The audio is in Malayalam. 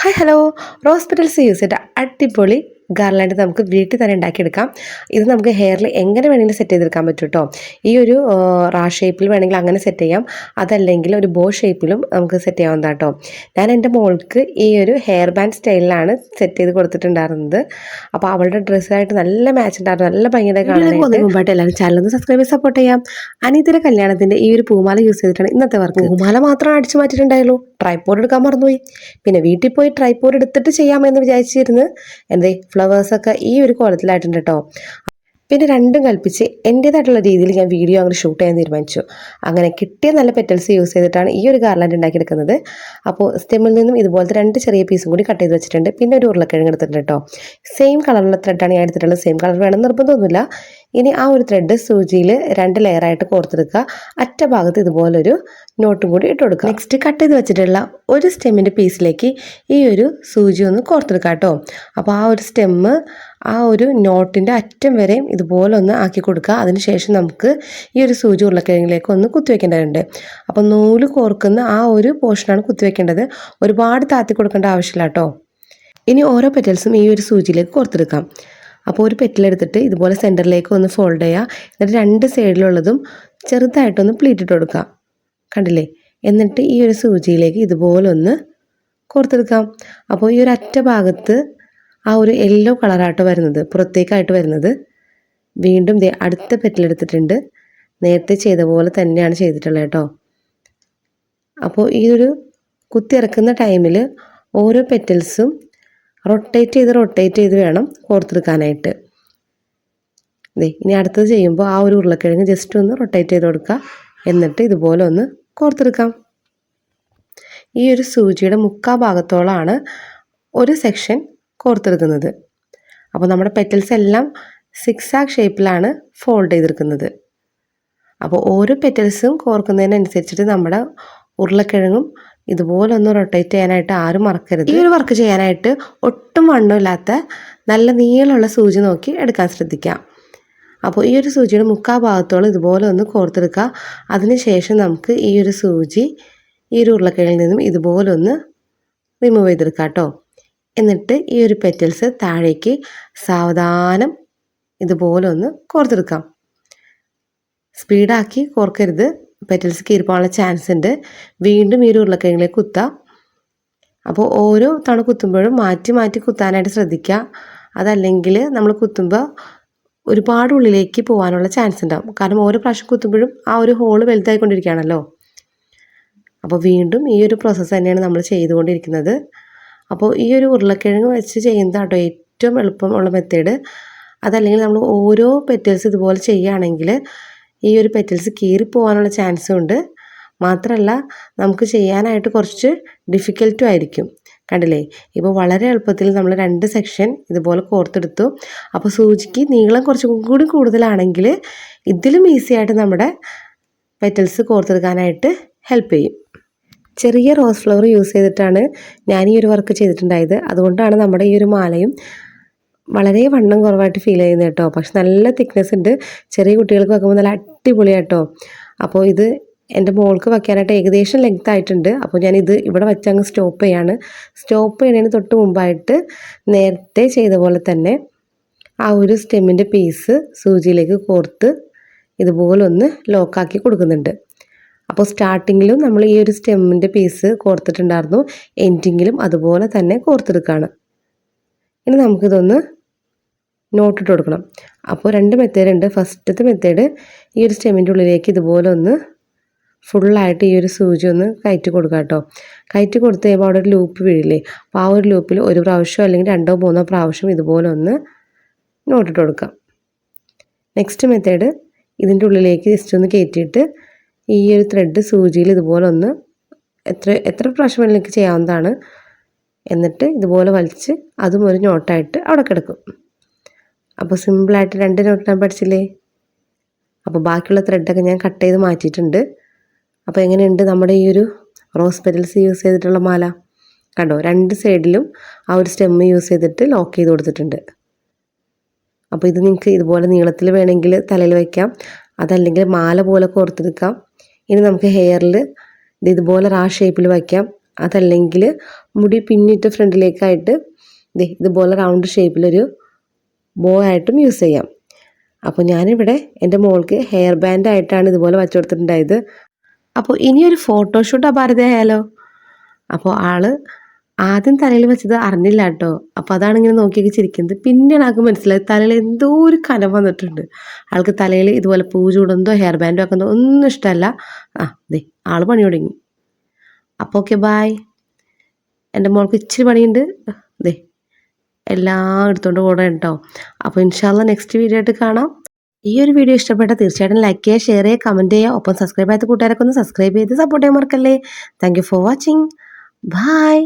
Hi hello rose petals use ചെയ്തിട്ട് അടിപൊളി ഗാർലാൻഡ് നമുക്ക് വീട്ടിൽ തന്നെ ഉണ്ടാക്കിയെടുക്കാം. ഇത് നമുക്ക് ഹെയറിൽ എങ്ങനെ വേണമെങ്കിലും സെറ്റ് ചെയ്തെടുക്കാൻ പറ്റും കേട്ടോ. ഈ ഒരു റാ ഷേപ്പിൽ വേണമെങ്കിൽ അങ്ങനെ സെറ്റ് ചെയ്യാം, അതല്ലെങ്കിൽ ഒരു ബോ ഷേപ്പിലും നമുക്ക് സെറ്റ് ചെയ്യാവുന്നതാണ് കേട്ടോ. ഞാൻ എൻ്റെ മോൾക്ക് ഈ ഒരു ഹെയർ ബാൻഡ് സ്റ്റൈലിലാണ് സെറ്റ് ചെയ്ത് കൊടുത്തിട്ടുണ്ടായിരുന്നത്. അപ്പോൾ അവളുടെ ഡ്രസ്സായിട്ട് നല്ല മാച്ച് ഉണ്ടായിരുന്നു, നല്ല ഭംഗിയുടെ കാണാനായിട്ട്. മുമ്പായിട്ട് എല്ലാവരും ചാനൽ സബ്സ്ക്രൈബ് ചെയ്ത് സപ്പോർട്ട് ചെയ്യാം. അനിയത്തിൻ്റെ കല്യാണത്തിൻ്റെ ഈ ഒരു പൂമാല യൂസ് ചെയ്തിട്ടാണ് ഇന്നത്തെ വർക്ക്. പൂമാല മാത്രമാണ് അടിച്ചു മാറ്റിയിട്ടുണ്ടായുള്ളൂ, ട്രൈപോഡ് എടുക്കാൻ മറന്നുപോയി. പിന്നെ വീട്ടിൽ പോയി ട്രൈപോഡ് എടുത്തിട്ട് ചെയ്യാമെന്ന് വിചാരിച്ചിരുന്ന് എന്തേ ഫ്ലവേഴ്സൊക്കെ ഈ ഒരു കോലത്തിലായിട്ടുണ്ട് കേട്ടോ. പിന്നെ രണ്ടും കൽപ്പിച്ച് എൻ്റേതായിട്ടുള്ള രീതിയിൽ ഞാൻ വീഡിയോ അങ്ങനെ ഷൂട്ട് ചെയ്യാൻ തീരുമാനിച്ചു. അങ്ങനെ കിട്ടിയ നല്ല പെറ്റൽസ് യൂസ് ചെയ്തിട്ടാണ് ഈ ഒരു ഗാർലാൻഡ് ഉണ്ടാക്കിയെടുക്കുന്നത്. അപ്പോൾ സ്റ്റെമ്മിൽ നിന്നും ഇതുപോലത്തെ 2 ചെറിയ പീസും കൂടി കട്ട് ചെയ്ത് വെച്ചിട്ടുണ്ട്. പിന്നെ ഒരു ഉരുളക്കിഴങ്ങ് എടുത്തിട്ടുണ്ട് കേട്ടോ. സെയിം കളറുള്ള ത്രെഡാണ് ഞാൻ എടുത്തിട്ടുള്ളത്. സെയിം കളർ വേണം നിർബന്ധമൊന്നുമില്ല. ഇനി ആ ഒരു ത്രെഡ് സൂചിയിൽ 2 ലെയറായിട്ട് കോർത്തെടുക്കുക. അറ്റ ഭാഗത്ത് ഇതുപോലൊരു നോട്ടും കൂടി ഇട്ട് കൊടുക്കുക. നെക്സ്റ്റ് കട്ട് ചെയ്ത് വെച്ചിട്ടുള്ള ഒരു സ്റ്റെമ്മിൻ്റെ പീസിലേക്ക് ഈ ഒരു സൂചി ഒന്ന് കോർത്തെടുക്കുക കേട്ടോ. അപ്പോൾ ആ ഒരു സ്റ്റെമ്മ് ആ ഒരു നോട്ടിൻ്റെ അറ്റം വരെയും ഇതുപോലെ ഒന്ന് ആക്കി കൊടുക്കുക. അതിനുശേഷം നമുക്ക് ഈ ഒരു സൂചി ഉരുളക്കിഴങ്ങിലേക്ക് ഒന്ന് കുത്തിവെക്കേണ്ടതുണ്ട്. അപ്പോൾ നൂല് കോർക്കുന്ന ആ ഒരു പോർഷനാണ് കുത്തിവെക്കേണ്ടത്. ഒരുപാട് താത്തി കൊടുക്കേണ്ട ആവശ്യമില്ല കേട്ടോ. ഇനി ഓരോ പെറ്റൽസും ഈ ഒരു സൂചിയിലേക്ക് കോർത്തെടുക്കാം. അപ്പോൾ ഒരു പെറ്റലെടുത്തിട്ട് ഇതുപോലെ സെൻറ്ററിലേക്ക് ഒന്ന് ഫോൾഡ് ചെയ്യുക. എന്നിട്ട് 2 സൈഡിലുള്ളതും ചെറുതായിട്ടൊന്ന് പ്ലീറ്റ് ഇട്ട് കൊടുക്കാം. കണ്ടില്ലേ? എന്നിട്ട് ഈ ഒരു സൂചിയിലേക്ക് ഇതുപോലെ ഒന്ന് കോർത്തെടുക്കാം. അപ്പോൾ ഈ ഒരു അറ്റ ഭാഗത്ത് ആ ഒരു യെല്ലോ കളറായിട്ട് വരുന്നത്, പുറത്തേക്കായിട്ട് വരുന്നത്. വീണ്ടും അടുത്ത പെറ്റലെടുത്തിട്ടുണ്ട്. നേരത്തെ ചെയ്ത പോലെ തന്നെയാണ് ചെയ്തിട്ടുള്ളത് കേട്ടോ. അപ്പോൾ ഈ ഒരു കുത്തിയിറക്കുന്ന ടൈമിൽ ഓരോ പെറ്റൽസും റൊട്ടേറ്റ് ചെയ്ത് വേണം കോർത്തെടുക്കാനായിട്ട്. ഇനി അടുത്തത് ചെയ്യുമ്പോൾ ആ ഒരു ഉരുളക്കിഴങ്ങ് ജസ്റ്റ് ഒന്ന് റൊട്ടേറ്റ് ചെയ്ത് കൊടുക്കുക. എന്നിട്ട് ഇതുപോലെ ഒന്ന് കോർത്തെടുക്കാം. ഈ ഒരു സൂചിയുടെ മുക്കാൽ ഭാഗത്തോളമാണ് ഒരു സെക്ഷൻ കോർത്തെടുക്കുന്നത്. അപ്പോൾ നമ്മുടെ പെറ്റൽസ് എല്ലാം സിക്സാഗ് ഷേപ്പിലാണ് ഫോൾഡ് ചെയ്തെടുക്കുന്നത്. അപ്പോൾ ഓരോ പെറ്റൽസും കോർക്കുന്നതിനനുസരിച്ചിട്ട് നമ്മുടെ ഉരുളക്കിഴങ്ങും ഇതുപോലെ ഒന്ന് റൊട്ടേറ്റ് ചെയ്യാനായിട്ട് ആരും മറക്കരുത്. ഈ ഒരു വർക്ക് ചെയ്യാനായിട്ട് ഒട്ടും വണ്ണമില്ലാത്ത നല്ല നീളമുള്ള സൂചി നോക്കി എടുക്കാൻ ശ്രദ്ധിക്കാം. അപ്പോൾ ഈ ഒരു സൂചിയുടെ മുക്കാൽ ഭാഗത്തോളം ഇതുപോലെ ഒന്ന് കോർത്തെടുക്കുക. അതിനുശേഷം നമുക്ക് ഈ ഒരു സൂചി ഈ ഒരു ഉരുളക്കിഴങ്ങിൽ നിന്നും ഇതുപോലെ ഒന്ന് റിമൂവ് ചെയ്തെടുക്കാം കേട്ടോ. എന്നിട്ട് ഈ ഒരു പെറ്റൽസ് താഴേക്ക് സാവധാനം ഇതുപോലെ ഒന്ന് കോർത്തെടുക്കാം. സ്പീഡാക്കി കോർക്കരുത്, പെറ്റൽസ് കീറിപ്പോകാനുള്ള ചാൻസ് ഉണ്ട്. വീണ്ടും ഈ ഒരു ഉരുളക്കിഴങ്ങിലേക്ക് കുത്താം. അപ്പോൾ ഓരോ തവണ കുത്തുമ്പോഴും മാറ്റി മാറ്റി കുത്താനായിട്ട് ശ്രദ്ധിക്കുക. അതല്ലെങ്കിൽ നമ്മൾ കുത്തുമ്പോൾ ഒരുപാട് ഉള്ളിലേക്ക് പോകാനുള്ള ചാൻസ് ഉണ്ടാകും. കാരണം ഓരോ പ്രാവശ്യം കുത്തുമ്പോഴും ആ ഒരു ഹോള് വലുതായിക്കൊണ്ടിരിക്കുകയാണല്ലോ. അപ്പോൾ വീണ്ടും ഈ ഒരു പ്രോസസ്സ് തന്നെയാണ് നമ്മൾ ചെയ്തുകൊണ്ടിരിക്കുന്നത്. അപ്പോൾ ഈ ഒരു ഉരുളക്കിഴങ്ങ് വെച്ച് ചെയ്യുന്നതാട്ടോ ഏറ്റവും എളുപ്പമുള്ള മെത്തേഡ്. അതല്ലെങ്കിൽ നമ്മൾ ഓരോ പെറ്റൽസ് ഇതുപോലെ ചെയ്യുകയാണെങ്കിൽ ഈ ഒരു പെറ്റൽസ് കീറിപ്പോകാനുള്ള ചാൻസും ഉണ്ട്. മാത്രമല്ല നമുക്ക് ചെയ്യാനായിട്ട് കുറച്ച് ഡിഫിക്കൽട്ടും ആയിരിക്കും. കണ്ടില്ലേ? ഇപ്പോൾ വളരെ എളുപ്പത്തിൽ നമ്മൾ 2 സെക്ഷൻ ഇതുപോലെ കോർത്തെടുത്തു. അപ്പോൾ സൂചിക്ക് നീളം കുറച്ചും കൂടി കൂടുതലാണെങ്കിൽ ഇതിലും ഈസി ആയിട്ട് നമ്മുടെ പെറ്റൽസ് കോർത്തെടുക്കാനായിട്ട് ഹെൽപ്പ് ചെയ്യും. ചെറിയ റോസ് ഫ്ലവർ യൂസ് ചെയ്തിട്ടാണ് ഞാൻ ഈ ഒരു വർക്ക് ചെയ്തിട്ടുണ്ടായത്. അതുകൊണ്ടാണ് നമ്മുടെ ഈ ഒരു മാലയും വളരെ വണ്ണം കുറവായിട്ട് ഫീൽ ചെയ്യുന്നത് കേട്ടോ. പക്ഷെ നല്ല തിക്നെസ് ഉണ്ട്. ചെറിയ കുട്ടികൾക്ക് വെക്കുമ്പോൾ നല്ല അടിപൊളിയാട്ടോ. അപ്പോൾ ഇത് എൻ്റെ മോൾക്ക് വയ്ക്കാനായിട്ട് ഏകദേശം ലെങ്ത് ആയിട്ടുണ്ട്. അപ്പോൾ ഞാനിത് ഇവിടെ വെച്ച് അങ്ങ് സ്റ്റോപ്പ് ചെയ്യാണ്. സ്റ്റോപ്പ് ചെയ്യുന്നതിന് തൊട്ട് മുമ്പായിട്ട് നേരത്തെ ചെയ്ത പോലെ തന്നെ ആ ഒരു സ്റ്റെമ്മിൻ്റെ പീസ് സൂചിയിലേക്ക് കോർത്ത് ഇതുപോലെ ഒന്ന് ലോക്കാക്കി കൊടുക്കുന്നുണ്ട്. അപ്പോൾ സ്റ്റാർട്ടിങ്ങിലും നമ്മൾ ഈ ഒരു സ്റ്റെമ്മിൻ്റെ പീസ് കോർത്തിട്ടുണ്ടായിരുന്നു, എൻഡിങ്ങിലും അതുപോലെ തന്നെ കോർത്തെടുക്കുകയാണ്. ഇനി നമുക്കിതൊന്ന് നോട്ടിട്ട് കൊടുക്കണം. അപ്പോൾ 2 മെത്തേഡ് ഉണ്ട്. ഫസ്റ്റത്തെ മെത്തേഡ് ഈ ഒരു സ്റ്റെമ്മിൻ്റെ ഉള്ളിലേക്ക് ഇതുപോലെ ഒന്ന് ഫുള്ളായിട്ട് ഈ ഒരു സൂചി ഒന്ന് കയറ്റി കൊടുക്കുക കേട്ടോ. കയറ്റി കൊടുത്ത് കഴിയുമ്പോൾ അവിടെ ഒരു ലൂപ്പ് വീഴില്ലേ, അപ്പോൾ ആ ഒരു ലൂപ്പിൽ ഒരു പ്രാവശ്യം അല്ലെങ്കിൽ 2ഓ 3ഓ പ്രാവശ്യം ഇതുപോലെ ഒന്ന് നോട്ടിട്ട് കൊടുക്കാം. നെക്സ്റ്റ് മെത്തേഡ് ഇതിൻ്റെ ഉള്ളിലേക്ക് ജസ്റ്റ് ഒന്ന് കയറ്റിയിട്ട് ഈ ഒരു ത്രെഡ് സൂചിയിൽ ഇതുപോലെ ഒന്ന് എത്ര പ്രാവശ്യം വേണമെങ്കിലും ചെയ്യാവുന്നതാണ്. എന്നിട്ട് ഇതുപോലെ വലിച്ച് അതും ഒരു നോട്ടായിട്ട് അവിടെ കിടക്കും. അപ്പോൾ സിമ്പിളായിട്ട് 2 നോട്ടിടാൻ പഠിച്ചില്ലേ? അപ്പോൾ ബാക്കിയുള്ള ത്രെഡൊക്കെ ഞാൻ കട്ട് ചെയ്ത് മാറ്റിയിട്ടുണ്ട്. അപ്പോൾ എങ്ങനെയുണ്ട് നമ്മുടെ ഈ ഒരു റോസ് പെറ്റൽസ് യൂസ് ചെയ്തിട്ടുള്ള മാല? കണ്ടോ? 2 സൈഡിലും ആ ഒരു സ്റ്റെമ്മ് യൂസ് ചെയ്തിട്ട് ലോക്ക് ചെയ്ത് കൊടുത്തിട്ടുണ്ട്. അപ്പോൾ ഇത് നിങ്ങൾക്ക് ഇതുപോലെ നീളത്തിൽ വേണമെങ്കിൽ തലയിൽ വയ്ക്കാം, അതല്ലെങ്കിൽ മാല പോലെ കോർത്തെടുക്കാം. ഇനി നമുക്ക് ഹെയറിൽ ഇതുപോലെ റാ ഷേപ്പിൽ വയ്ക്കാം. അതല്ലെങ്കിൽ മുടി പിന്നിട്ട് ഫ്രണ്ടിലേക്കായിട്ട് ഇതുപോലെ റൗണ്ട് ഷേപ്പിലൊരു ബോ ആയിട്ടും യൂസ് ചെയ്യാം. അപ്പോൾ ഞാനിവിടെ എൻ്റെ മോൾക്ക് ഹെയർ ബാൻഡ് ആയിട്ടാണ് ഇതുപോലെ വച്ചു കൊടുത്തിട്ടുണ്ടായത്. അപ്പോൾ ഇനിയൊരു ഫോട്ടോഷൂട്ട് അപാരതയായാലോ. അപ്പോൾ ആള് ആദ്യം തലയിൽ വെച്ചത് അറിഞ്ഞില്ല കേട്ടോ. അപ്പോൾ അതാണ് ഇങ്ങനെ നോക്കിയൊക്കെ ചിരിക്കുന്നത്. പിന്നെയാണ് ആൾക്ക് മനസ്സിലായി തലയിൽ എന്തോ ഒരു കനം വന്നിട്ടുണ്ട്. ആൾക്ക് തലയിൽ ഇതുപോലെ പൂ ചൂടുന്നതോ ഹെയർ ബാൻഡോ ആക്കുന്നതോ ഒന്നും ഇഷ്ടമല്ല. ആൾ പണി തുടങ്ങി. അപ്പോൾ ഓക്കെ ബായ്. എൻ്റെ മോൾക്ക് ഇച്ചിരി പണിയുണ്ട്. എല്ലാം എടുത്തുകൊണ്ട് കൂടെ കേട്ടോ. അപ്പോൾ ഇൻഷാല്ല നെക്സ്റ്റ് വീഡിയോ ആയിട്ട് കാണാം. ഈ ഒരു വീഡിയോ ഇഷ്ടപ്പെട്ടാൽ തീർച്ചയായിട്ടും ലൈക്ക് ചെയ്യുക, ഷെയർ ചെയ്യുക, കമൻറ്റ് ചെയ്യുക. ഒപ്പം സബ്സ്ക്രൈബ് ചെയ്യാത്ത കൂട്ടുകാരൊക്കെ ഒന്ന് സബ്സ്ക്രൈബ് ചെയ്ത് സപ്പോർട്ട് ചെയ്യാൻ മറക്കല്ലേ. Thank you for watching. By.